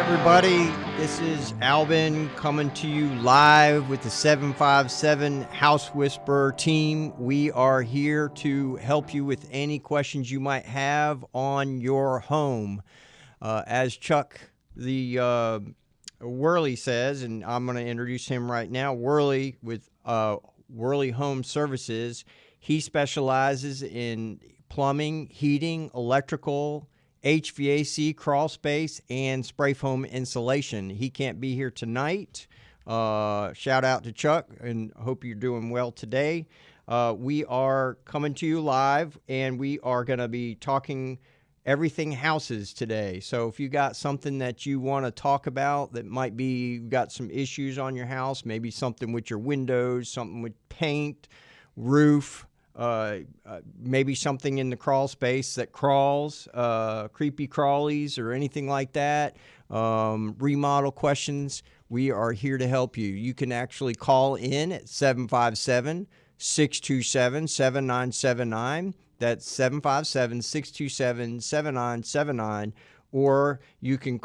everybody. This is Albin coming to you live with the 757 House Whisperer team. We are here to help you with any questions you might have on your home. As Chuck Worley says, and I'm going to introduce him right now, Worley with Worley Home Services. He specializes in plumbing, heating, electrical, HVAC, crawl space, and spray foam insulation. He can't be here tonight. Shout out to Chuck, and hope you're doing well today. We are coming to you live, and we are going to be talking everything houses today. So if you got something that you want to talk about that might be, you've got some issues on your house, maybe something with your windows, something with paint, roof, maybe something in the crawl space that crawls, creepy crawlies or anything like that, remodel questions, we are here to help you. You can actually call in at 757-627-7979. That's 757-627-7979. Or you can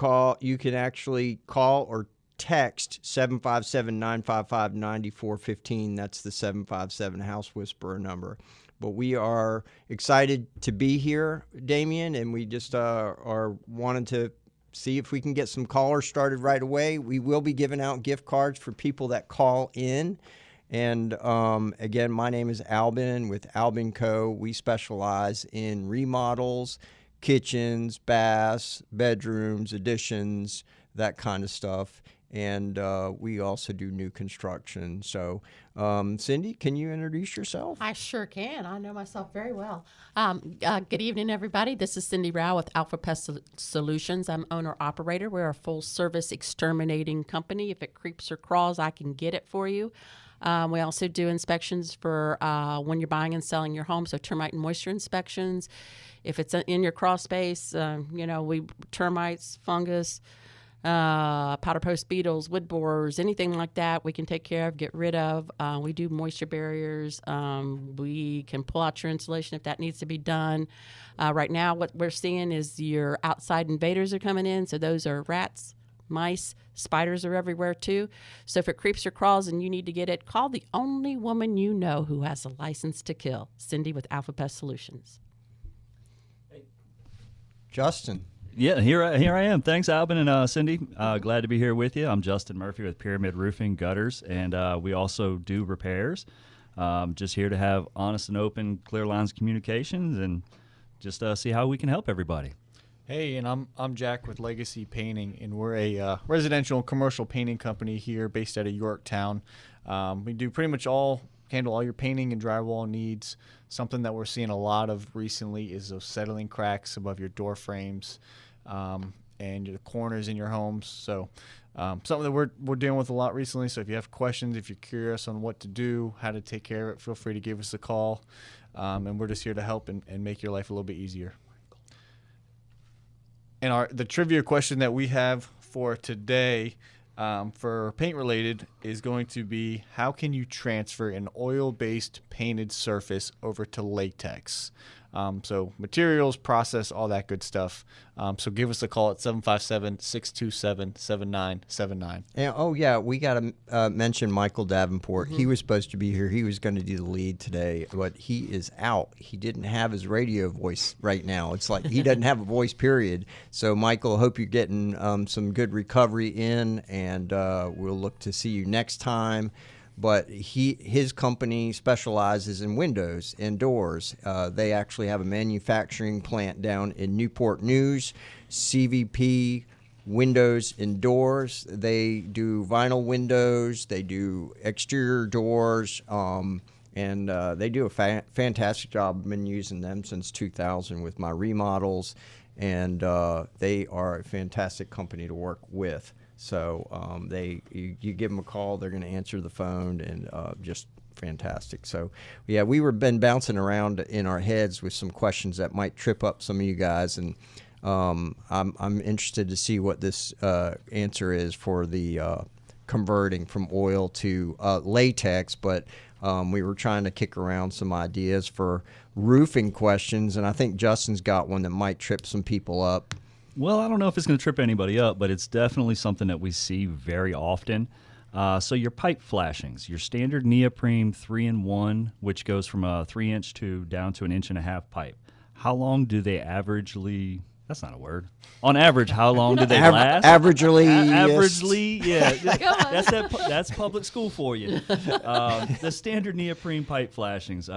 actually call or text 757-955-9415. That's the 757 House Whisperer number. But we are excited to be here, Damien, and we just are wanting to see if we can get some callers started right away. We will be giving out gift cards for people that call in. And again, my name is Albin with Albin Co. We specialize in remodels, kitchens, baths, bedrooms, additions, that kind of stuff. And we also do new construction. So, Cindy, can you introduce yourself? I sure can. I know myself very well. Good evening, everybody. This is Cindy Rao with Alpha Pest Solutions. I'm owner-operator. We're a full-service exterminating company. If it creeps or crawls, I can get it for you. We also do inspections for when you're buying and selling your home, so termite and moisture inspections. If it's in your crawl space, termites, fungus, powder post beetles, wood borers, anything like that, we can take care of, get rid of. We do moisture barriers. We can pull out your insulation if that needs to be done. Right now, what we're seeing is your outside invaders are coming in, so those are rats, mice, spiders are everywhere too. So if it creeps or crawls and you need to get it, call the only woman you know who has a license to kill, Cindy with Alpha Pest Solutions. Hey. Justin. Yeah, here I am. Thanks, Albin and Cindy. Glad to be here with you. I'm Justin Murphy with Pyramid Roofing Gutters, and we also do repairs. Just here to have honest and open, clear lines of communications, and just see how we can help everybody. Hey, and I'm Jack with Legacy Painting, and we're a residential and commercial painting company here based out of Yorktown. We do pretty much handle all your painting and drywall needs. Something that we're seeing a lot of recently is those settling cracks above your door frames and the corners in your homes. So something that we're dealing with a lot recently. So if you have questions, if you're curious on what to do, how to take care of it, feel free to give us a call. And we're just here to help and make your life a little bit easier. And the trivia question that we have for today for paint related is going to be, how can you transfer an oil-based painted surface over to latex? So materials, process, all that good stuff. So give us a call at 757-627-7979. And, oh, yeah, we got to mention Michael Davenport. Mm-hmm. He was supposed to be here. He was going to do the lead today, but he is out. He didn't have his radio voice right now. It's like he doesn't have a voice, period. So, Michael, I hope you're getting some good recovery in, and we'll look to see you next time. But his company specializes in windows and doors. They actually have a manufacturing plant down in Newport News, CVP Windows and Doors. They do vinyl windows. They do exterior doors. And they do a fantastic job. I've been using them since 2000 with my remodels. And they are a fantastic company to work with. So you give them a call, they're going to answer the phone, and just fantastic. So, yeah, been bouncing around in our heads with some questions that might trip up some of you guys, and I'm interested to see what this answer is for the converting from oil to latex, but we were trying to kick around some ideas for roofing questions, and I think Justin's got one that might trip some people up. Well, I don't know if it's going to trip anybody up, but it's definitely something that we see very often. So your pipe flashings, your standard neoprene 3-in-1, which goes from a 3-inch tube down to an 1.5-inch pipe. How long do they averagely? That's not a word. On average, how long do they last? Averagely, Averagely, yeah. That's public school for you. The standard neoprene pipe flashings.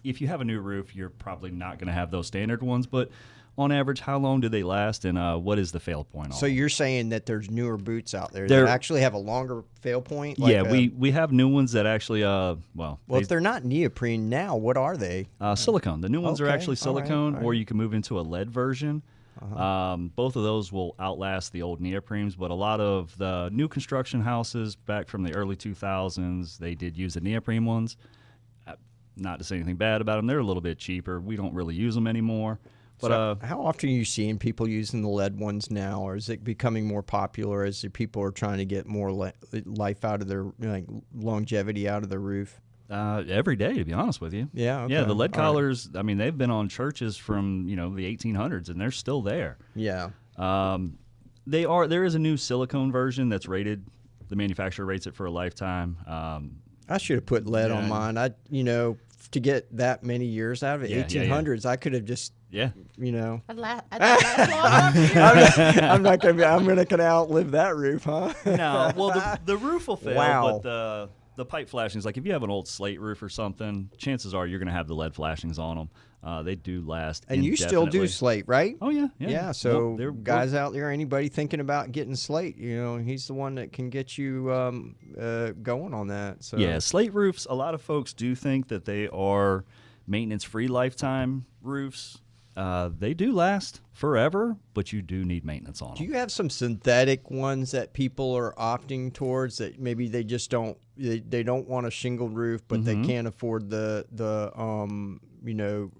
If you have a new roof, you're probably not going to have those standard ones, but on average, how long do they last, and what is the fail point on So them? you're saying that there's newer boots out there They're- that actually have a longer fail point? Yeah, we have new ones that actually, Well, if they're not neoprene now, what are they? silicone. The new ones are Okay, actually all right, silicone, all or right. you can move into a lead version. Both of those will outlast the old neoprenes, but a lot of the new construction houses back from the early 2000s, they did use the neoprene ones. Not to say anything bad about them, they're a little bit cheaper. We don't really use them anymore. But So how often are you seeing people using the lead ones now, or is it becoming more popular as the people are trying to get more life out of their longevity out of their roof? every day, to be honest with you. Yeah, Yeah, okay. the lead All right. collars, I mean, they've been on churches from, the 1800s, and they're still there. Yeah. There is a new silicone version that's rated. The manufacturer rates it for a lifetime. I should have put lead on Yeah. mine. To get that many years out of it, Yeah, yeah, 1800s, I could have just, Yeah. I'd last long enough here. I'm not gonna be. I'm gonna outlive that roof, huh? No, well, the roof will fail, Wow. but the pipe flashings, like if you have an old slate roof or something, chances are you're going to have the lead flashings on them. They do last And you still do indefinitely. slate, right? Oh, yeah. Yeah. So Well, they're- guys out there, anybody thinking about getting slate, he's the one that can get you going on that. So Yeah, slate roofs, a lot of folks do think that they are maintenance-free lifetime roofs. They do last forever, but you do need maintenance on Do them. you have some synthetic ones that people are opting towards that maybe they just don't they don't want a shingled roof, but they can't afford the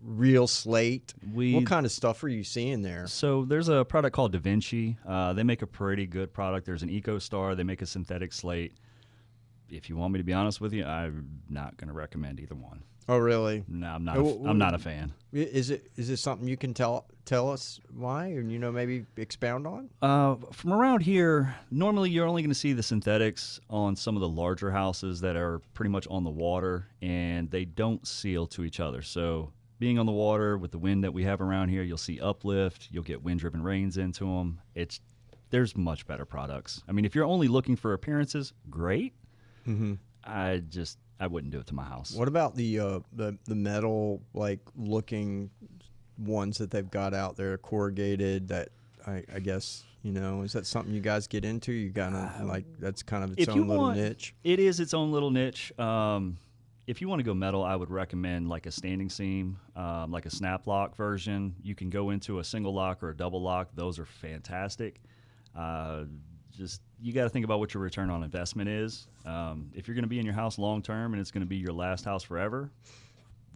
real slate? What kind of stuff are you seeing there? So there's a product called Da Vinci. They make a pretty good product. There's an EcoStar. They make a synthetic slate. If you want me to be honest with you, I'm not going to recommend either one. Oh, really? No, I'm not. Oh, I'm not a fan. Is it something you can tell us why, and maybe expound on? From around here, normally you're only going to see the synthetics on some of the larger houses that are pretty much on the water, and they don't seal to each other. So being on the water with the wind that we have around here, you'll see uplift. You'll get wind-driven rains into them. There's much better products. I mean, if you're only looking for appearances, great. Mm-hmm. I wouldn't do it to my house. What about the metal looking ones that they've got out there, corrugated? That I guess is that something you guys get into? You gotta that's kind of its own little niche. It is its own little niche. If you want to go metal, I would recommend like a standing seam, like a snap lock version. You can go into a single lock or a double lock. Those are fantastic. You got to think about what your return on investment is. If you're going to be in your house long term and it's going to be your last house forever,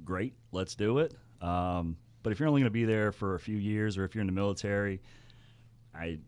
great, let's do it. But if you're only going to be there for a few years, or if you're in the military,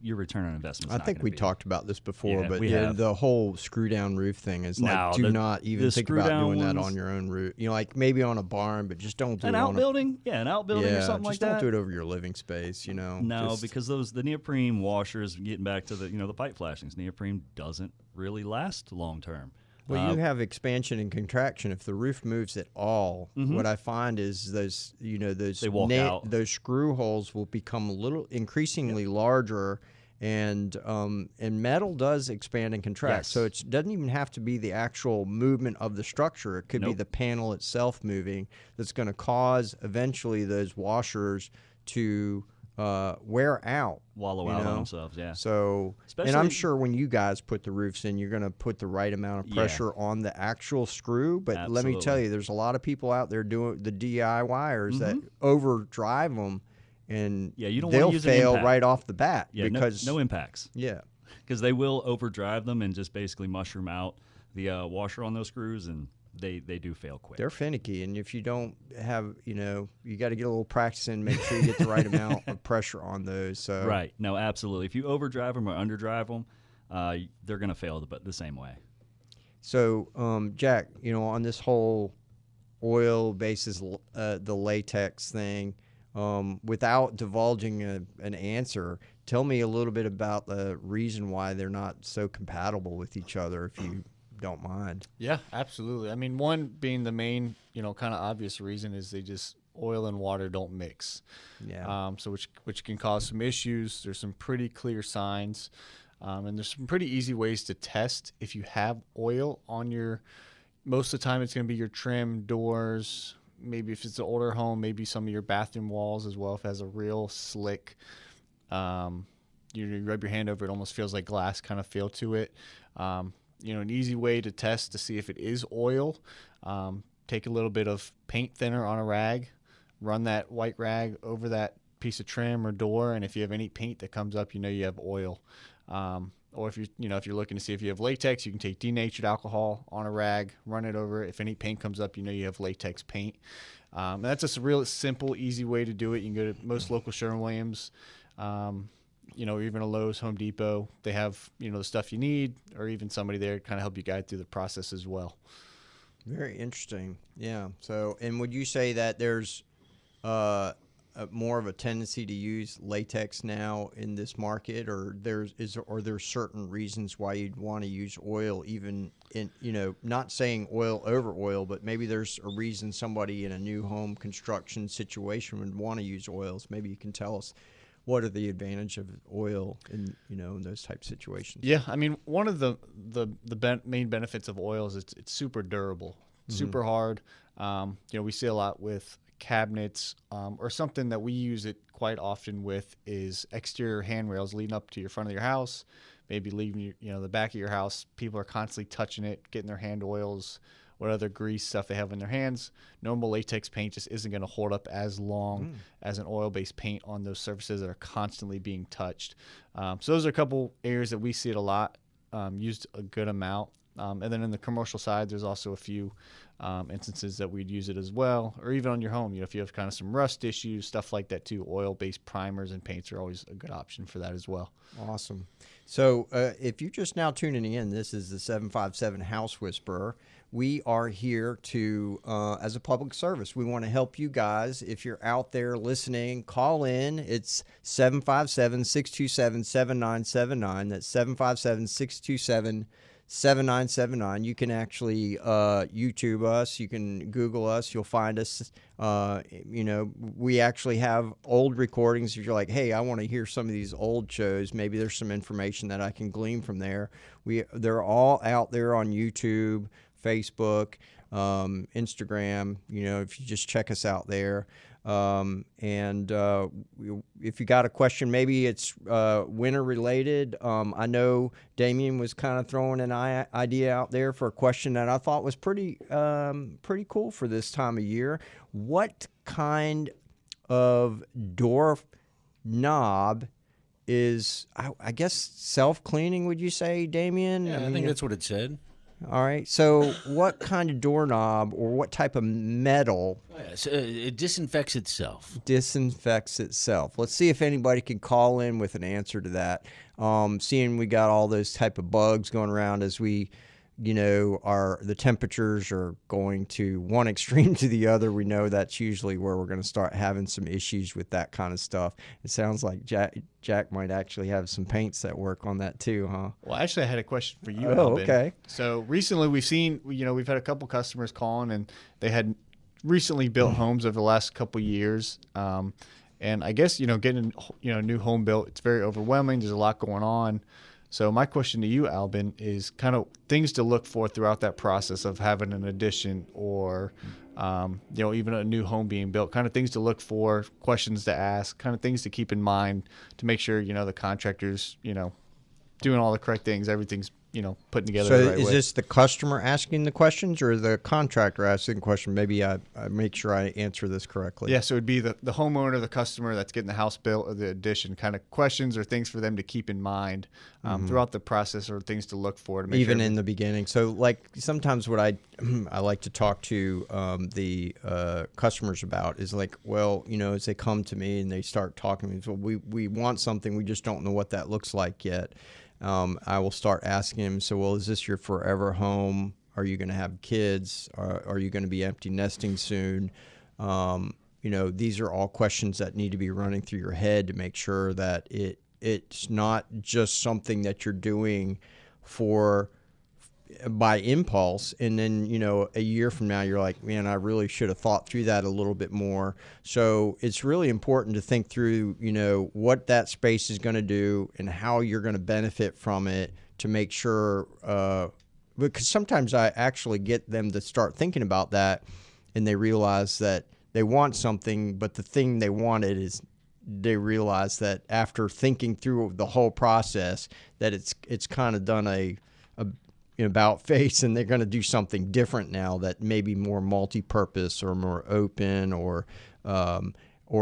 your return on investment. I think we talked about this before, Yeah, but we have. the whole screw down roof thing is No, do the- not even the think about screw-down doing that ones- on your own roof. Maybe on a barn, but just don't do An it on outbuilding, an outbuilding or something like just that. don't do it over your living space. No, because the neoprene washers, getting back to the pipe flashings, neoprene doesn't really last long term. Well, you have expansion and contraction. If the roof moves at all, Mm-hmm. what I find is those They walk out. those screw holes will become increasingly larger, and metal does expand and contract. Yes. So it doesn't even have to be the actual movement of the structure. It could be Nope. the panel itself moving that's going to cause eventually those washers to wear out. Wallow out on themselves, yeah. So, and I'm Especially- sure when you guys put the roofs in, you're going to put the right amount of Yeah. pressure on the actual screw. But let me tell Absolutely. you, there's a lot of people out there doing the DIYers that overdrive them, and Yeah, you don't wanna they'll use an fail impact. right off the bat Yeah, because no impacts, yeah. because they will overdrive them and just basically mushroom out the washer on those screws, and they do fail quick. They're finicky, and if you don't have, you got to get a little practice in, make sure you get the right amount of pressure on those. So Right. No, absolutely. If you overdrive them or underdrive them, they're going to fail the same way. So, Jack, on this whole oil basis, the latex thing, Without divulging an answer, tell me a little bit about the reason why they're not so compatible with each other, if you don't mind. Yeah, absolutely. I mean, one being the main, kind of obvious reason is they just oil and water don't mix. Yeah. So which can cause some issues. There's some pretty clear signs, and there's some pretty easy ways to test if you have oil on your. Most of the time, it's going to be your trim, doors. Maybe if it's an older home, maybe some of your bathroom walls as well. If it has a real slick, you rub your hand over it, almost feels like glass kind of feel to it. An easy way to test to see if it is oil, take a little bit of paint thinner on a rag, run that white rag over that piece of trim or door, and if you have any paint that comes up, you have oil. Or if you're looking to see if you have latex, you can take denatured alcohol on a rag, run it over it. If any paint comes up, you have latex paint. And that's just a real simple, easy way to do it. You can go to most local Sherwin-Williams, or even a Lowe's, Home Depot. They have, the stuff you need, or even somebody there to kind of help you guide through the process as well. Very interesting. Yeah. So, and would you say that there's more of a tendency to use latex now in this market, or are there certain reasons why you'd want to use oil, even in, not saying oil over oil, but maybe there's a reason somebody in a new home construction situation would want to use oils. Maybe you can tell us what are the advantage of oil in those type situations. Yeah, I mean, one of the main benefits of oil is it's super durable, super hard. We see a lot with cabinets, or something that we use it quite often with is exterior handrails leading up to your front of your house, maybe leaving the back of your house. People are constantly touching it, getting their hand oils, what other grease stuff they have in their hands. Normal latex paint just isn't going to hold up as long as an oil-based paint on those surfaces that are constantly being touched. So those are a couple areas that we see it a lot, used a good amount. And then in the commercial side, there's also a few instances that we'd use it as well, or even on your home. If you have kind of some rust issues, stuff like that too, oil-based primers and paints are always a good option for that as well. Awesome. So if you're just now tuning in, this is the 757 House Whisperer. We are here to, as a public service, we want to help you guys. If you're out there listening, call in. It's 757-627-7979. That's 757-627-7979. You can actually YouTube us. You can Google us. You'll find us. We actually have old recordings. If you're like, hey, I want to hear some of these old shows, maybe there's some information that I can glean from there. They're all out there on YouTube, Facebook, Instagram. If you just check us out there. If you got a question, maybe it's winter related. I know Damien was kind of throwing an idea out there for a question that I thought was pretty cool for this time of year. What kind of door knob is, I guess, self-cleaning, would you say, Damien? Yeah, I think that's what it said. All right. So what kind of doorknob or what type of metal So it disinfects itself. disinfects itself? Let's see if anybody can call in with an answer to that. Seeing we got all those type of bugs going around as we, the temperatures are going to one extreme to the other. We know that's usually where we're going to start having some issues with that kind of stuff. It sounds like Jack might actually have some paints that work on that too, huh? Well, actually, I had a question for you, Oh, Alvin. okay. So recently we've had a couple customers calling, and they had recently built homes over the last couple years. And I guess, getting, a new home built, it's very overwhelming. There's a lot going on. So my question to you, Albin, is kind of things to look for throughout that process of having an addition or, even a new home being built, kind of things to look for, questions to ask, kind of things to keep in mind to make sure, the contractor's, doing all the correct things, everything's, putting together the right way. So is this the customer asking the questions or the contractor asking the question? Maybe I make sure I answer this correctly. Yeah, so it would be the homeowner, the customer that's getting the house built or the addition, kind of questions or things for them to keep in mind throughout the process, or things to look for to make even sure in the beginning. So like sometimes what I like to talk to the customers about is like, well, as they come to me and they start talking to me, so we want something, we just don't know what that looks like yet. I will start asking him, so, well, is this your forever home? Are you going to have kids? Are you going to be empty nesting soon? these are all questions that need to be running through your head to make sure that it's not just something that you're doing by impulse, and then a year from now you're like, man, I really should have thought through that a little bit more. So it's really important to think through what that space is going to do and how you're going to benefit from it, to make sure because sometimes I actually get them to start thinking about that, and they realize that they want something, but the thing they wanted is, they realize that after thinking through the whole process that it's kind of done a about face, and they're going to do something different now that may be more multi-purpose or more open, or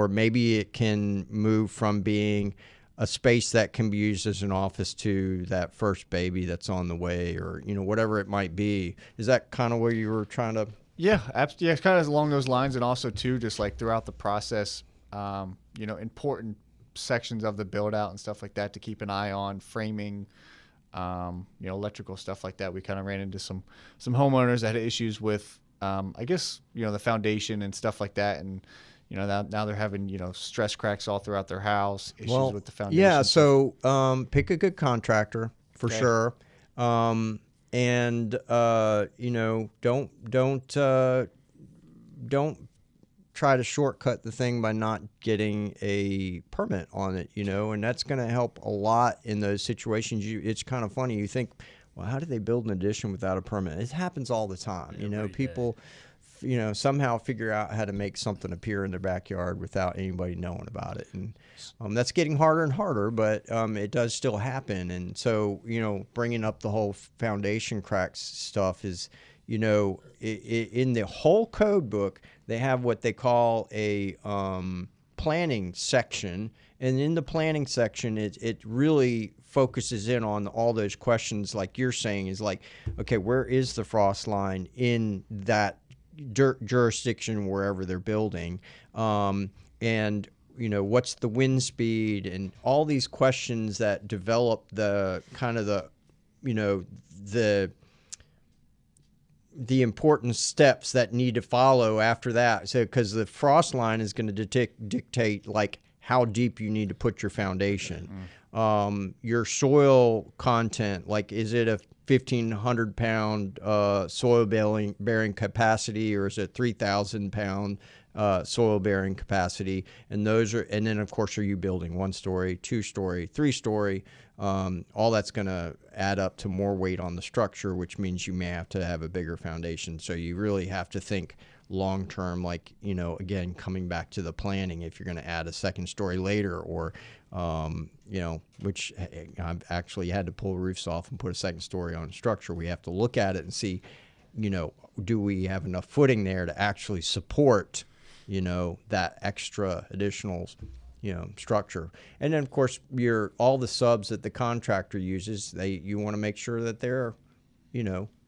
maybe it can move from being a space that can be used as an office to that first baby that's on the way, or whatever it might be. Is that kind of where you were trying to? Yeah, absolutely. Yeah, it's kind of along those lines, and also too, just like throughout the process, important sections of the build out and stuff like that to keep an eye on, framing. Electrical stuff like that. We kind of ran into some homeowners that had issues with, the foundation and stuff like that. And, now they're having, stress cracks all throughout their house, issues with the foundation. Yeah. So, pick a good contractor for sure. Don't try to shortcut the thing by not getting a permit on it, and that's going to help a lot in those situations. It's kind of funny. You think, well, how do they build an addition without a permit? It happens all the time. People, somehow figure out how to make something appear in their backyard without anybody knowing about it. And that's getting harder and harder, but it does still happen. And so, bringing up the whole foundation cracks stuff is, in the whole code book, they have what they call a planning section. And in the planning section, it really focuses in on all those questions like you're saying, is like, okay, where is the frost line in that jurisdiction wherever they're building? And, what's the wind speed? And all these questions that develop the kind of the important steps that need to follow after that. So, because the frost line is going to dictate like how deep you need to put your foundation. Your soil content, like is it a 1,500 pound soil bearing capacity, or is it 3,000 pound soil bearing capacity? And then of course, are you building 1 story, 2 story, 3 story? All that's going to add up to more weight on the structure, which means you may have to have a bigger foundation. So you really have to think long term, like, again, coming back to the planning, if you're going to add a 2nd story later, or, which I've actually had to pull roofs off and put a 2nd story on a structure. We have to look at it and see, do we have enough footing there to actually support, that extra additional structure. And then of course all the subs that the contractor uses, you want to make sure that they're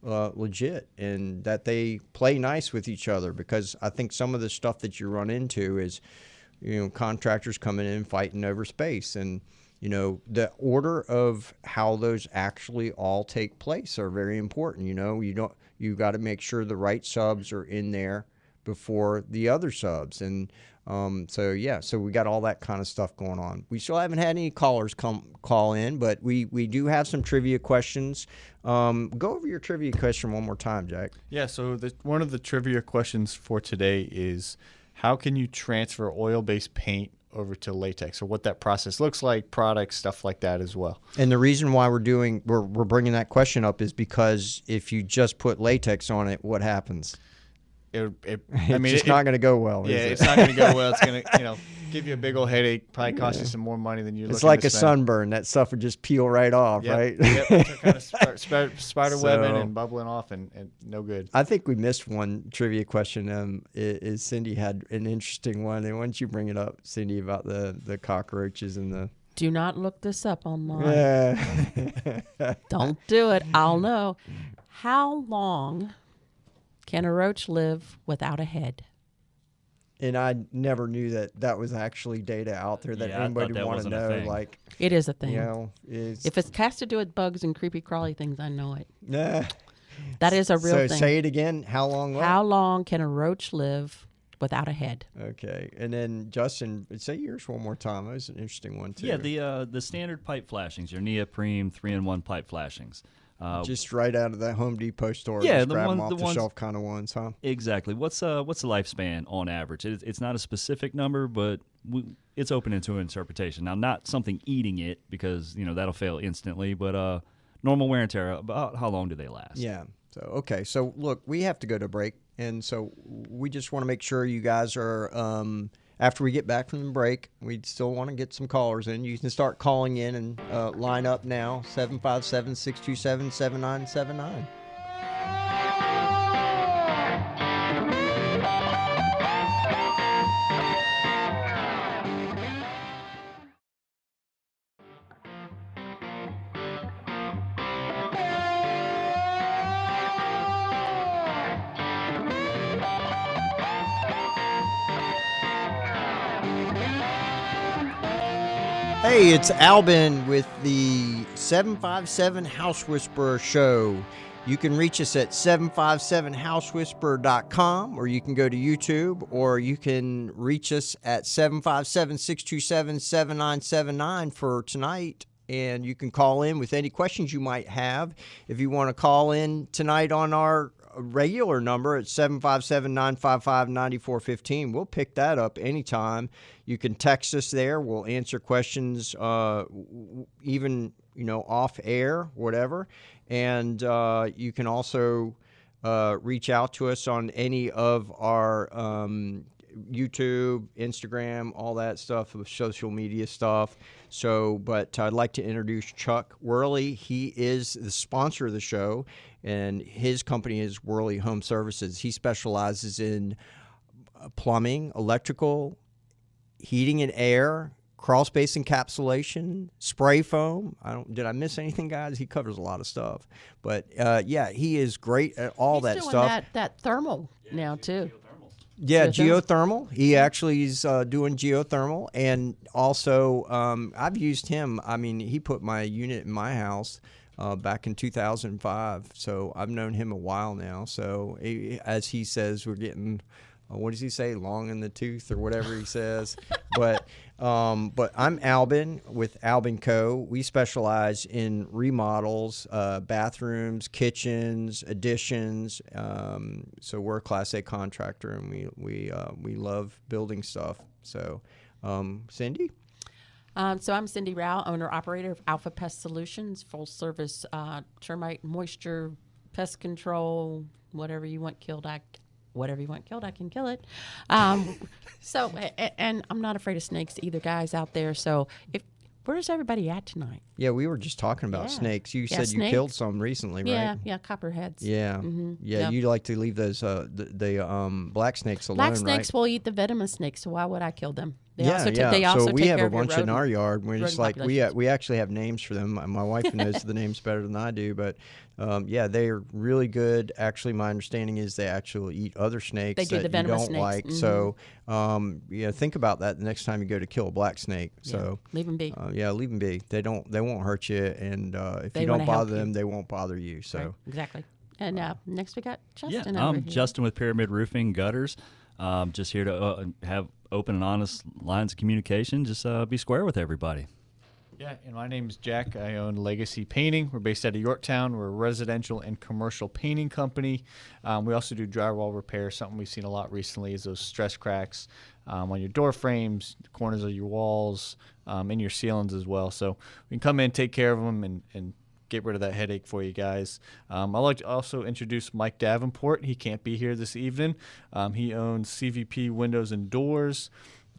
legit and that they play nice with each other, because I think some of the stuff that you run into is contractors coming in fighting over space, and the order of how those actually all take place are very important. You got to make sure the right subs are in there before the other subs. And so we got all that kind of stuff going on. We still haven't had any callers call in, but we do have some trivia questions. Go over your trivia question one more time, Jack. Yeah, so one of the trivia questions for today is, how can you transfer oil-based paint over to latex, or what that process looks like, products, stuff like that as well. And the reason why we're bringing that question up is because if you just put latex on it, what happens? It's not going to go well. Yeah, it's not going to go well. It's going to, give you a big old headache. Probably cost you some more money than you're looking to spend. It's like a sunburn. That stuff would just peel right off, right? Yep. Kind of spider webbing and bubbling off, and no good. I think we missed one trivia question. Is Cindy had an interesting one, and why don't you bring it up, Cindy, about the cockroaches and the. Do not look this up online. Yeah. Don't do it. I'll know. How long can a roach live without a head? And I never knew that was actually data out there that anybody would want to know. Like, it is a thing. If it has to do with bugs and creepy crawly things, I know it. Nah. That is a real thing. So say it again. How long? How long can a roach live without a head. Okay. And then, Justin, say yours one more time. That was an interesting one, too. Yeah, the standard pipe flashings, your neoprene 3-in-1 pipe flashings. Just right out of the Home Depot store. Yeah, just the grab ones- them off the the ones- shelf kind of ones, huh? Exactly. What's the lifespan on average? It's not a specific number, but it's open into interpretation. Now, not something eating it, because that'll fail instantly, but normal wear and tear. About how long do they last? Yeah. So, okay. So, look, we have to go to break. And so we just want to make sure you guys are, after we get back from the break, we still want to get some callers in. You can start calling in and line up now, 757-627-7979. Hey, it's Albin with the 757 House Whisperer Show. You can reach us at 757housewhisperer.com, or you can go to YouTube, or you can reach us at 757-627-7979 for tonight. And you can call in with any questions you might have. If you want to call in tonight on our regular number at 757-955-9415, we'll pick that up anytime. You can text us there. We'll answer questions even off air, whatever. And you can also reach out to us on any of our YouTube, Instagram, all that stuff, social media stuff. But I'd like to introduce Chuck Worley. He is the sponsor of the show, and his company is Worley Home Services. He specializes in plumbing, electrical, heating and air, crawl space encapsulation, spray foam. Did I miss anything, guys? He covers a lot of stuff. But he is great at all that stuff. He's doing that thermal now too. Yeah, geothermal. He actually is doing geothermal, and also I've used him. I mean, he put my unit in my house back in 2005, so I've known him a while now. So as he says, we're getting, what does he say, long in the tooth or whatever he says. But I'm Albin with Albin Co. We specialize in remodels, bathrooms, kitchens, additions. So we're a Class A contractor, and we love building stuff. So, Cindy? So I'm Cindy Rao, owner-operator of Alpha Pest Solutions, full-service termite, moisture, pest control, whatever you want killed, I can kill it. And I'm not afraid of snakes either, guys out there. So where's everybody at tonight? Yeah, we were just talking about snakes. You said you killed some recently, right? Yeah, copperheads. Yeah, Mm-hmm. yeah. You like to leave those the black snakes alone, Black snakes right? will eat the venomous snakes, so why would I kill them? They Yeah. also So we take have care a of your bunch in our yard. We're just like populations. we actually have names for them. My wife knows the names better than I do, but they are really good. Actually, my understanding is they actually eat other snakes They do that the venomous you don't snakes. like. Mm-hmm. So think about that the next time you go to kill a black snake. Yeah, So leave them be. leave them be. They won't hurt you, and if They you don't wanna help bother them, you. they won't bother you. So. Right, exactly. And next we got Justin. Yeah, over I'm here. Justin with Pyramid Roofing Gutters. Just here to have open and honest lines of communication. Just be square with everybody. Yeah, and my name's Jack. I own Legacy Painting. We're based out of Yorktown. We're a residential and commercial painting company. We also do drywall repair. Something we've seen a lot recently is those stress cracks on your door frames, the corners of your walls, and your ceilings as well. So we can come in, take care of them, and get rid of that headache for you guys. I'd like to also introduce Mike Davenport. He can't be here this evening. He owns CVP Windows and Doors.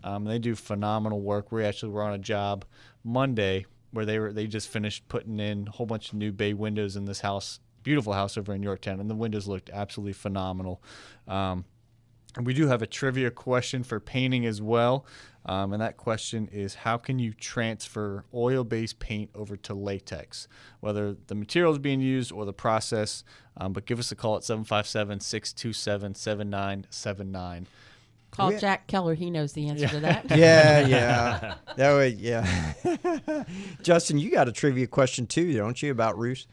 They do phenomenal work. We actually were on a job Monday where they just finished putting in a whole bunch of new bay windows in this house, beautiful house over in Yorktown, and the windows looked absolutely phenomenal. And we do have a trivia question for painting as well. And that question is, how can you transfer oil-based paint over to latex, whether the material is being used or the process? But give us a call at 757-627-7979. Call Jack Keller. He knows the answer to that. Yeah. Justin, you got a trivia question too, don't you, about roofs?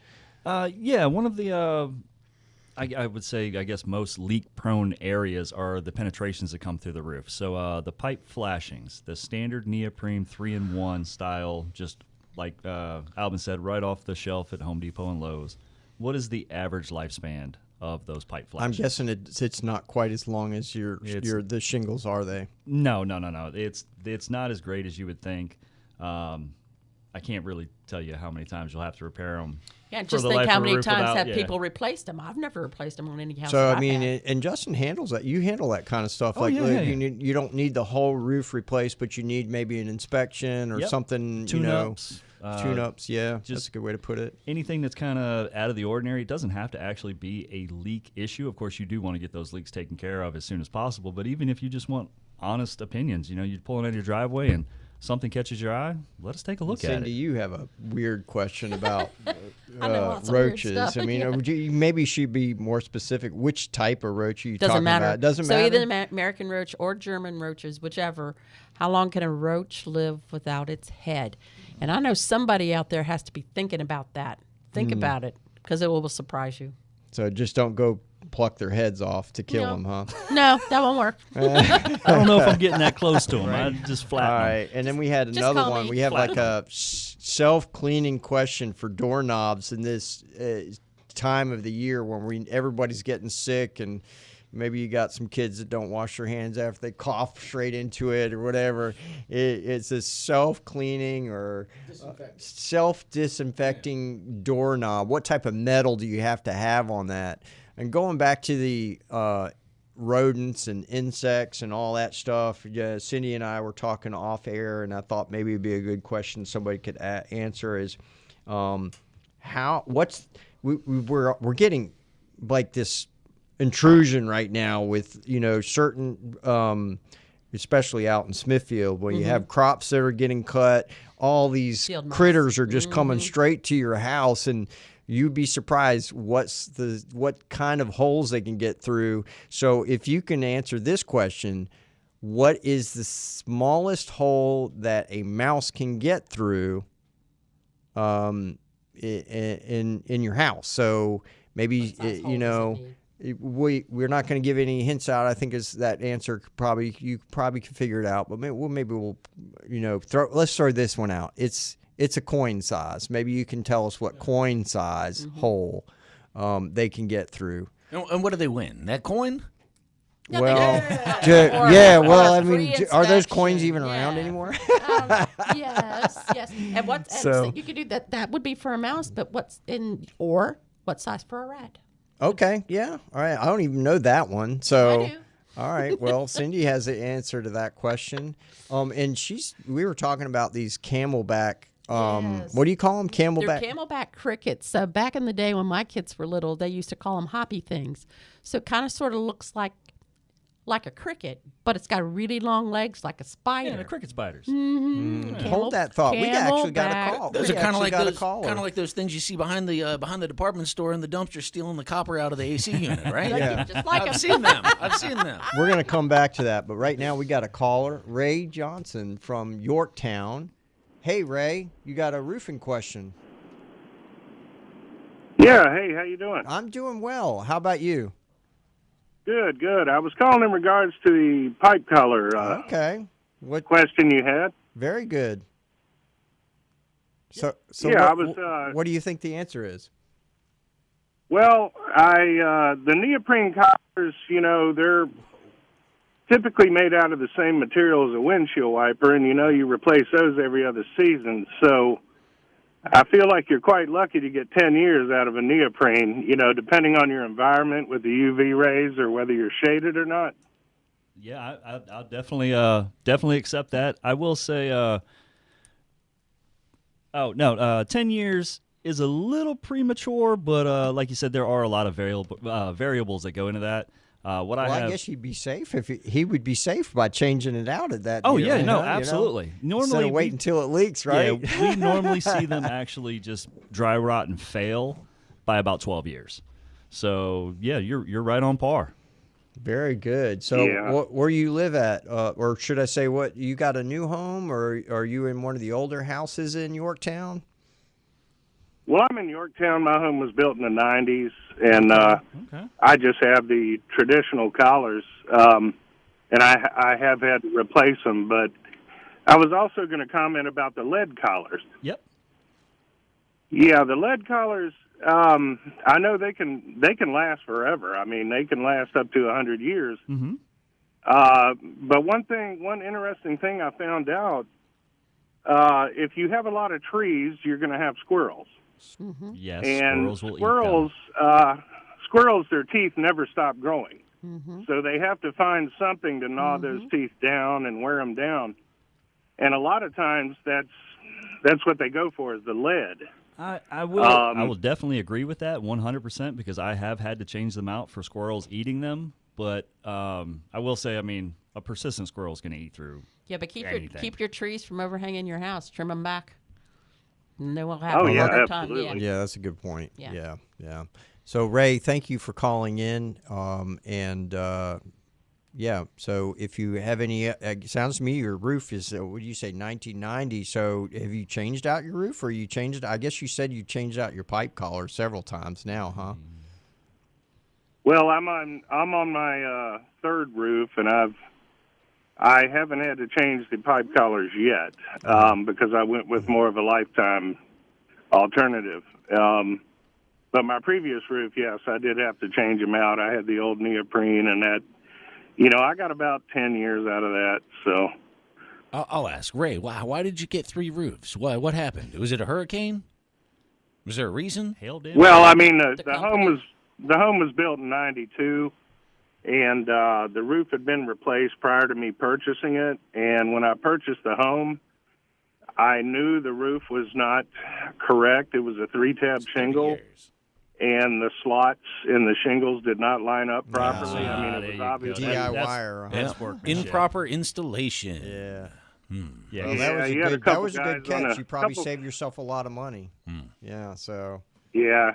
Yeah, one of the I would say, I guess most leak-prone areas are the penetrations that come through the roof. So the pipe flashings, the standard neoprene 3-in-1 style, just like Alvin said, right off the shelf at Home Depot and Lowe's. What is the average lifespan of those pipe flashings? I'm guessing it's not quite as long as the shingles, are they? No. It's not as great as you would think. I can't really tell you how many times you'll have to repair them. Yeah, just think how many times have people replaced them. I've never replaced them on any house. So, I mean, and Justin handles that. You handle that kind of stuff. You don't need the whole roof replaced, but you need maybe an inspection or something, Tune-ups. Tune-ups, yeah. That's a good way to put it. Anything that's kind of out of the ordinary. It doesn't have to actually be a leak issue. Of course, you do want to get those leaks taken care of as soon as possible, but even if you just want honest opinions, you're pulling out of your driveway and something catches your eye, let us take a look at it. Cindy, you have a weird question about roaches. I mean, maybe she'd be more specific. Which type of roach are you Doesn't talking matter. about? Doesn't so matter. either American roach or German roaches, whichever. How long can a roach live without its head? And I know somebody out there has to be thinking about that. Think about it, because it will surprise you. So just don't go pluck their heads off to kill them, huh? No, that won't work. I don't know if I'm getting that close to them. I just flatten All them. right, and then we had Just another call one. me. We have like a self-cleaning question for doorknobs in this time of the year when everybody's getting sick, and maybe you got some kids that don't wash their hands after they cough straight into it or whatever. It's a self-cleaning or self-disinfecting doorknob. What type of metal do you have to have on that? And going back to the rodents and insects and all that stuff, Cindy and I were talking off air, and I thought maybe it'd be a good question somebody could answer is we're getting like this intrusion right now with certain especially out in Smithfield when you have crops that are getting cut, all these Field mice. critters are just coming straight to your house, and you'd be surprised what kind of holes they can get through. So if you can answer this question, what is the smallest hole that a mouse can get through in your house? So maybe we're not going to give any hints out. I think is that answer you probably can figure it out. But maybe we'll let's throw this one out. It's a coin size. Maybe you can tell us what coin size hole they can get through. And what do they win? That coin? Well, Or I a mean, free are those coins inspection, even around anymore? Yes. And so you could do that. That would be for a mouse, but what size for a rat? Okay, yeah. All right. I don't even know that one. So, I do. all right. Well, Cindy has the answer to that question. And we were talking about these Camelback. Yes. What do you call them? Camelback? They're Camelback crickets. So back in the day when my kids were little, they used to call them hoppy things. So it kind of sort of looks like a cricket, but it's got really long legs like a spider. Yeah, the cricket spiders. Hold that thought. We actually got a call. Those We are kind of actually like those things you see behind the department store in the dumpster stealing the copper out of the AC unit, right? Yeah. Just like I've seen them. We're going to come back to that, but right now we got a caller, Ray Johnson from Yorktown. Hey, Ray, you got a roofing question. Yeah, hey, how you doing? I'm doing well. How about you? Good. I was calling in regards to the pipe color Okay. What? question you had. Very good. So Yeah, what do you think the answer is? Well, the neoprene collars, they're typically made out of the same material as a windshield wiper, and you replace those every other season. So I feel like you're quite lucky to get 10 years out of a neoprene, depending on your environment with the UV rays or whether you're shaded or not. Yeah, I'll definitely accept that. I will say, 10 years is a little premature, but like you said, there are a lot of variables that go into that. I guess he'd be safe if he would be safe by changing it out at that. Oh yeah, no, absolutely. Normally, instead of wait until it leaks, right? Yeah, we normally see them actually just dry rot and fail by about 12 years. So yeah, you're right on par. Very good. So where you live at, or should I say, what you got a new home, or are you in one of the older houses in Yorktown? Well, I'm in Yorktown. My home was built in the 90s, and Okay. I just have the traditional collars, and I have had to replace them. But I was also going to comment about the lead collars. Yep. Yeah, the lead collars. I know they can last forever. I mean, they can last up to 100 years. Mm-hmm. But one interesting thing I found out, if you have a lot of trees, you're going to have squirrels. Mm-hmm. Yes, And squirrels will squirrels, their teeth never stop growing. Mm-hmm. So they have to find something to gnaw those teeth down and wear them down. And a lot of times that's what they go for, is the lead. I will definitely agree with that 100% because I have had to change them out for squirrels eating them. But I will say, I mean, a persistent squirrel is going to eat through. Yeah, but anything. keep your trees from overhanging your house. Trim them back. And they will have Oh, a yeah, harder time. absolutely. Yeah, that's a good point. Yeah. Yeah. So, Ray, thank you for calling in. So if you have any, it sounds to me your roof is, what do you say, 1990. So have you changed out your roof, or you changed, I guess you said you changed out your pipe collar several times now, huh? Well, I'm on my third roof, and I haven't had to change the pipe collars yet because I went with more of a lifetime alternative. But my previous roof, yes, I did have to change them out. I had the old neoprene, and that, I got about 10 years out of that. So I'll ask Ray. Why did you get 3 roofs? What happened? Was it a hurricane? Was there a reason? Hail damage. well, I mean, the company. home was built in '92. And the roof had been replaced prior to me purchasing it. And when I purchased the home, I knew the roof was not correct. It was a 3-tab shingle, and the slots in the shingles did not line up properly. I mean, it was obvious. DIY. That's workmanship. Improper installation. Yeah. Yeah. Well, Yeah, that you had a that couple was a good guys on catch. a You probably couple- saved yourself a lot of money. Yeah, so. Yeah.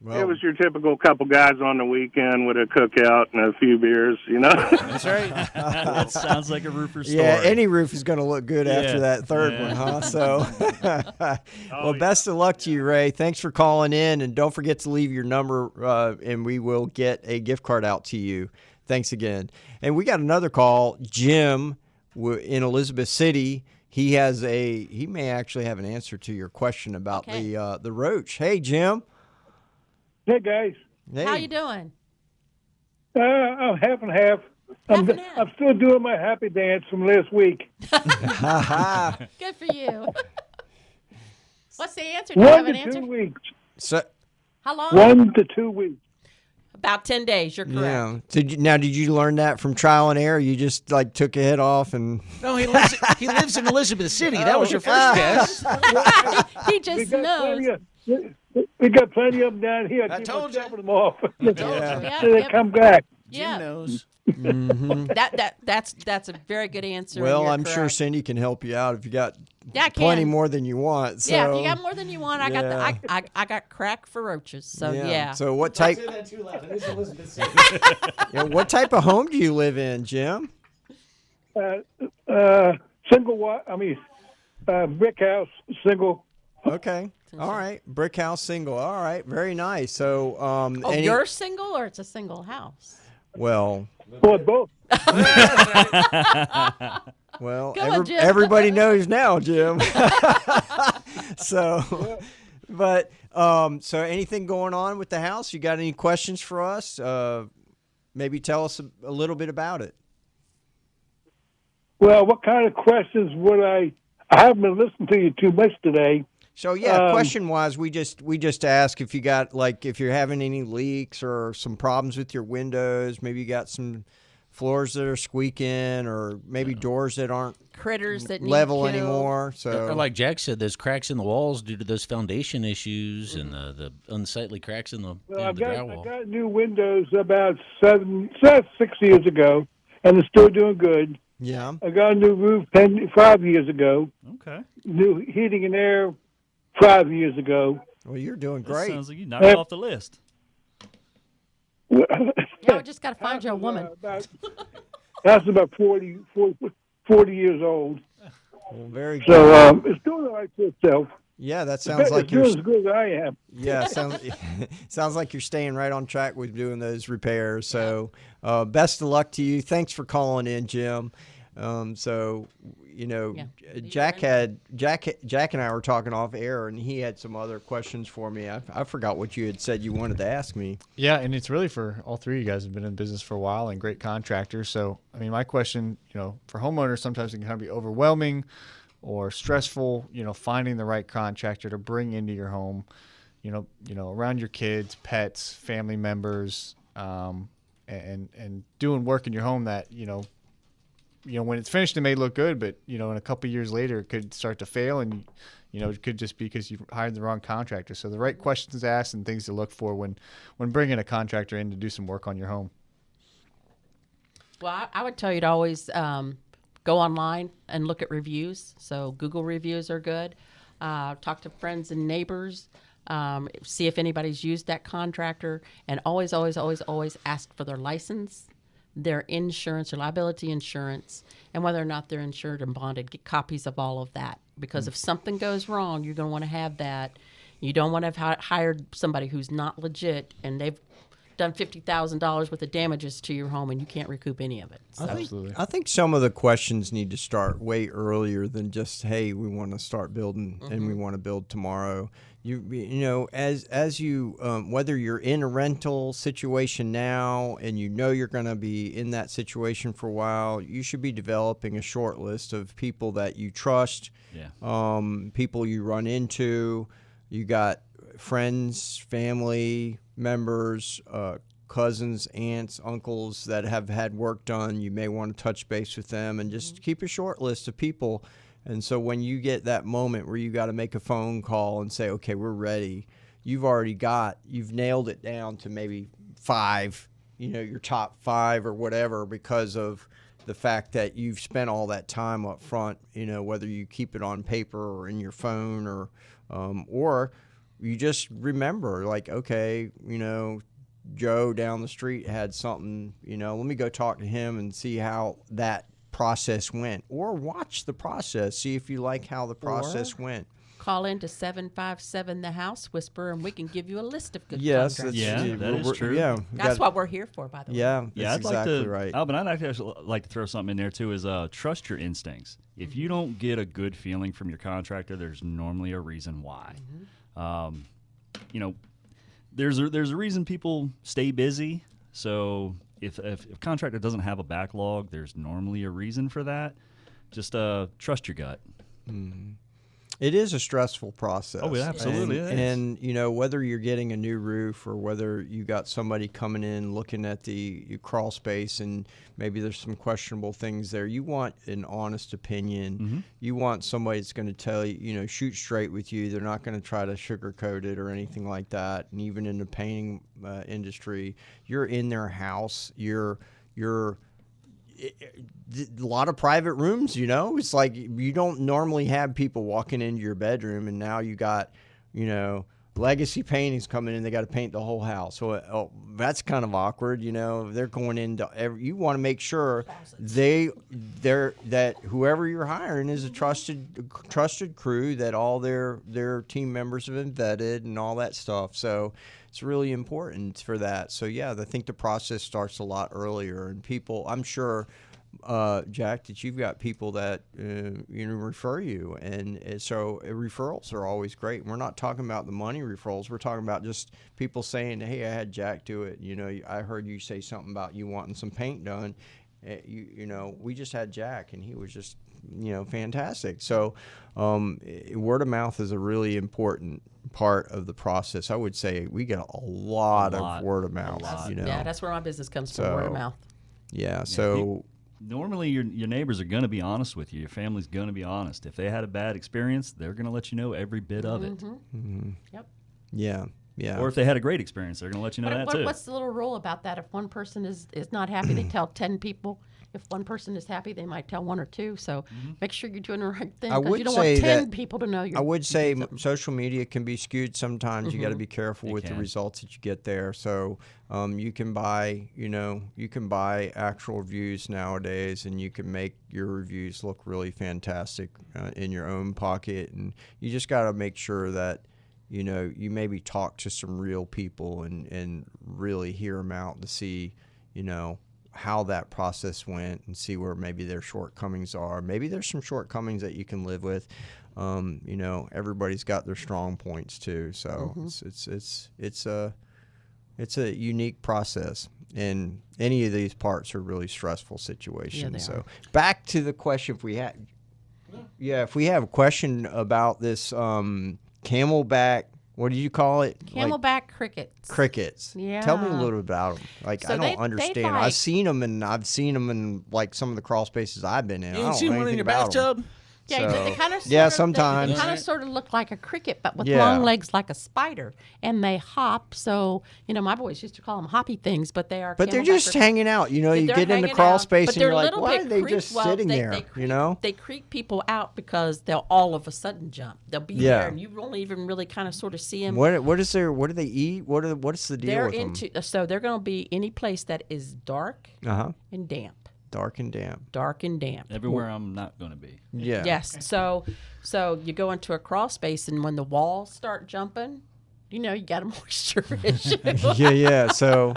Well, It was your typical couple guys on the weekend with a cookout and a few beers, That's right. That sounds like a roofer story. yeah, any roof is going to look good Yeah. after that third Yeah. one, huh? So, well, best of luck to you, Ray. Thanks for calling in, and don't forget to leave your number, and we will get a gift card out to you. Thanks again. And we got another call, Jim, in Elizabeth City. He may actually have an answer to your question about the roach. Hey, Jim. Hey, guys. Hey. How you doing? I'm half and half. Half and half. I'm still doing my happy dance from last week. Good for you. What's the answer? Do you have 1 an to answer? 2 weeks. So, How long? 1 to 2 weeks. About 10 days. You're correct. yeah. Did you learn that from trial and error? You just took a head off and. No, he lives in Elizabeth City. That was your first guess. He just knows. We got plenty of them down here. I Keep told on you. chopping them off. Yeah, So they yep. come back. Jim Yeah. knows. That's a very good answer. and Well, you're I'm sure correct. Cindy can help you out if you got Yeah, I can. plenty more than you want. So, Yeah, if you got more than you want, Yeah. I got crack for roaches. So yeah. So what type? What type of home do you live in, Jim? Brick house, single. Okay. All right. Brick house single. All right. Very nice. So, You're single, or it's a single house? well, Boy, both. well, Go on, Jim. everybody knows now, Jim. So, but so anything going on with the house? You got any questions for us? Maybe tell us a little bit about it. Well, what kind of questions would I haven't been listening to you too much today. So question wise, we just ask if you got if you're having any leaks or some problems with your windows. Maybe you got some floors that are squeaking, or maybe doors that aren't Critters that need level killed. anymore. So Or like Jack said, there's cracks in the walls due to those foundation issues and the unsightly cracks in the, Well, the I drywall. got new windows about 6 years ago, and they're still doing good. yeah, I got a new roof 5 years ago. Okay. New heating and air 5 years ago. well, you're doing That great. sounds like you knocked it off the list. Yeah, we just got to find you a woman. That's about 40 years old. Well, very good. So it's doing all right for itself. Yeah, that sounds like you're you're. as good as I am. Yeah, sounds like you're staying right on track with doing those repairs. So, best of luck to you. Thanks for calling in, Jim. So, Jack and I were talking off air, and he had some other questions for me. I forgot what you had said you wanted to ask me. Yeah, and it's really for all three of you guys have been in business for a while and great contractors. So, I mean, my question, for homeowners, sometimes it can kind of be overwhelming or stressful, finding the right contractor to bring into your home, around your kids, pets, family members, and doing work in your home that, when it's finished, it may look good, but, in a couple of years later, it could start to fail, and, it could just be because you hired the wrong contractor. So the right questions to ask and things to look for when bringing a contractor in to do some work on your home. Well, I would tell you to always go online and look at reviews. So Google reviews are good. Talk to friends and neighbors. See if anybody's used that contractor. And always, always, always, always ask for their license, their insurance or liability insurance, and whether or not they're insured and bonded. Get copies of all of that. Because if something goes wrong, you're going to want to have that. You don't want to have hired somebody who's not legit and they've done $50,000 worth of damages to your home and you can't recoup any of it. So. Absolutely. I think some of the questions need to start way earlier than just, hey, we want to start building and we want to build tomorrow. As you whether you're in a rental situation now and you're going to be in that situation for a while, you should be developing a short list of people that you trust, people you run into. You got friends, family members, cousins, aunts, uncles that have had work done. You may want to touch base with them and just keep a short list of people. And so when you get that moment where you got to make a phone call and say, okay, we're ready, you've nailed it down to maybe 5, your top 5 or whatever, because of the fact that you've spent all that time up front, whether you keep it on paper or in your phone or you just remember, like, okay, Joe down the street had something, let me go talk to him and see how that process went. Or watch the process, see if you like how the process went. Call into 757 The House Whisperer, and we can give you a list of good contractors. That is true. Yeah, that's what we're here for, by the way. Yeah, I'd exactly like to, right. Alvin, I'd actually like to throw something in there too. Is trust your instincts. If you don't get a good feeling from your contractor, there's normally a reason why. There's a reason people stay busy. So if a contractor doesn't have a backlog, there's normally a reason for that. Just trust your gut. It is a stressful process. Oh, it absolutely is. And whether you're getting a new roof or whether you got somebody coming in looking at the crawl space and maybe there's some questionable things there, you want an honest opinion. You want somebody that's going to tell you, shoot straight with you. They're not going to try to sugarcoat it or anything like that. And even in the painting industry, you're in their house. You're a lot of private rooms, it's like you don't normally have people walking into your bedroom, and now you got, legacy paintings coming in. They got to paint the whole house. So that's kind of awkward. They're going into you want to make sure that whoever you're hiring is a trusted crew, that all their team members have been vetted and all that stuff. So it's really important for that. So yeah, I think the process starts a lot earlier, and people, I'm sure, Jack, that you've got people that refer you, and so referrals are always great. We're not talking about the money referrals. We're talking about just people saying, "Hey, I had Jack do it. I heard you say something about you wanting some paint done. We just had Jack, and he was just fantastic." So word of mouth is a really important part of the process. I would say we get a lot of word of mouth. Yeah, that's where my business comes from, word of mouth. Yeah, so normally your neighbors are going to be honest with you. Your family's going to be honest. If they had a bad experience, they're going to let you know every bit of it. Yep. Yeah. Or if they had a great experience, they're going to let you know that too. What's the little rule about that? If one person is not happy, they tell 10 people, if one person is happy, they might tell one or two. So make sure you're doing the right thing I because would you don't say want 10 that- people to know you're. I would say doing something. social media can be skewed sometimes. You got to be careful with the can. results that you get there. So you can buy, actual reviews nowadays, and you can make your reviews look really fantastic in your own pocket. And you just got to make sure that you maybe talk to some real people and really hear them out to see, how that process went and see where maybe their shortcomings are. Maybe there's some shortcomings that you can live with. Everybody's got their strong points too. So it's a unique process, and any of these parts are really stressful situations. they So are. back to the question, if we have a question about this Camelback, what do you call it? Camelback crickets. Crickets. Yeah. Tell me a little about them. Like, So I they don't understand. like- I've seen them in like some of the crawl spaces I've been in. You I ain't don't seen know one in anything your about 'em. bathtub? Yeah, So- they kind of Yeah, sometimes. they kind of sort of look like a cricket, but with Yeah. long legs like a spider, and they hop. So my boys used to call them hoppy things, but they are. But they're Camelback just crickets. hanging out. You They're get in the hanging crawl out, space but and they're you're a like, little why bit are they creep- just well, sitting they there? creep- They creep people out because they'll all of a sudden jump. They'll be Yeah. there, and you won't even really kind of sort of see them. What do they eat? What's the deal They're with them? into so they're going to be any place that is dark and damp. Dark and damp. Dark and damp. Everywhere I'm not going to be. Yeah. Yes. So you go into a crawl space, and when the walls start jumping, you got a moisture issue. Yeah. So,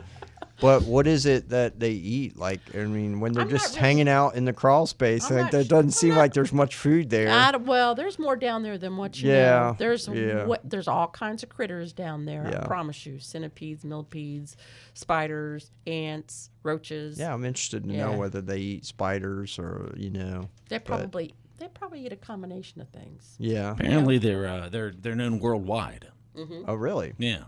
but what is it that they eat? Like, I mean, when they're I'm not just really- hanging out in the crawl space, I'm like, not that su- doesn't I'm seem not- like there's much food there. Well, there's more down there than what you Yeah, know. There's yeah. there's all kinds of critters down there. Yeah. I promise you, centipedes, millipedes, spiders, ants, roaches. Yeah, I'm interested to know Yeah. whether they eat spiders or They probably eat a combination of things. Yeah. Apparently, they're known worldwide. Oh, really? Yeah.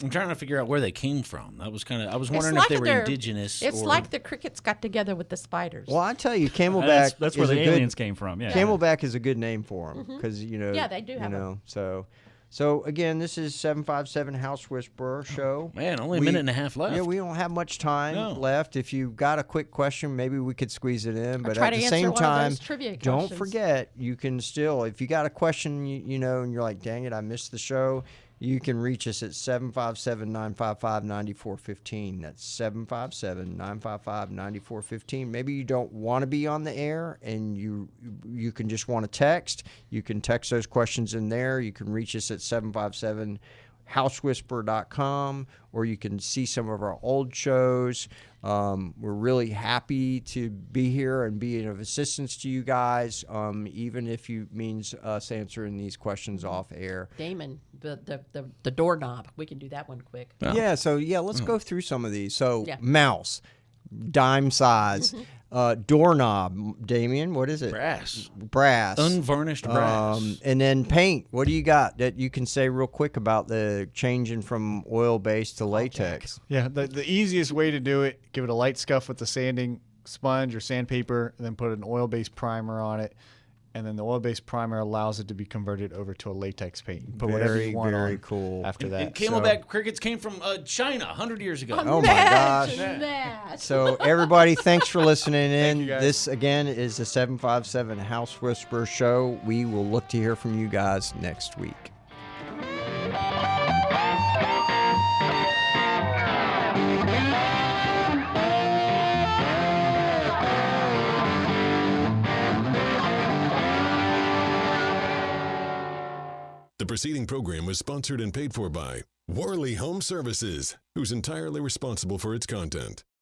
I'm trying to figure out where they came from. I was It's wondering like if they were they're- indigenous. It's or, like the crickets got together with the spiders. Well, I tell you, Camelback. That's where is the a good- aliens came from. Yeah. Camelback is a good name for them because Yeah, they do have So again, this is 757 House Whisperer show. Man, only a minute and a half left. Yeah, we don't have much time No. left. If you've got a quick question, maybe we could squeeze it in. But try at to the answer same one of time, those trivia don't questions. forget you can still, if you got a question, and you're like, dang it, I missed the show. You can reach us at 757-955-9415. That's 757-955-9415. Maybe you don't want to be on the air and you can just want to text. You can text those questions in there. You can reach us at 757-housewhisperer.com, or you can see some of our old shows. We're really happy to be here and be of assistance to you guys, even if it means us answering these questions off air. Damon, the doorknob. We can do that one quick. Yeah, so let's go through some of these. So Yeah. mouse, dime size, doorknob. Damien, what is it? Brass. Unvarnished brass. And then paint. What do you got that you can say real quick about the changing from oil-based to latex? Yeah, the easiest way to do it, give it a light scuff with the sanding sponge or sandpaper, and then put an oil-based primer on it. And then the oil-based primer allows it to be converted over to a latex paint. Put whatever you want very on cool. after that. And Camelback crickets came from China 100 years ago. Oh my gosh. Imagine that. So everybody, thanks for listening in. you, guys. This again is the 757 House Whisperer show. We will look to hear from you guys next week. The preceding program was sponsored and paid for by Worley Home Services, who's entirely responsible for its content.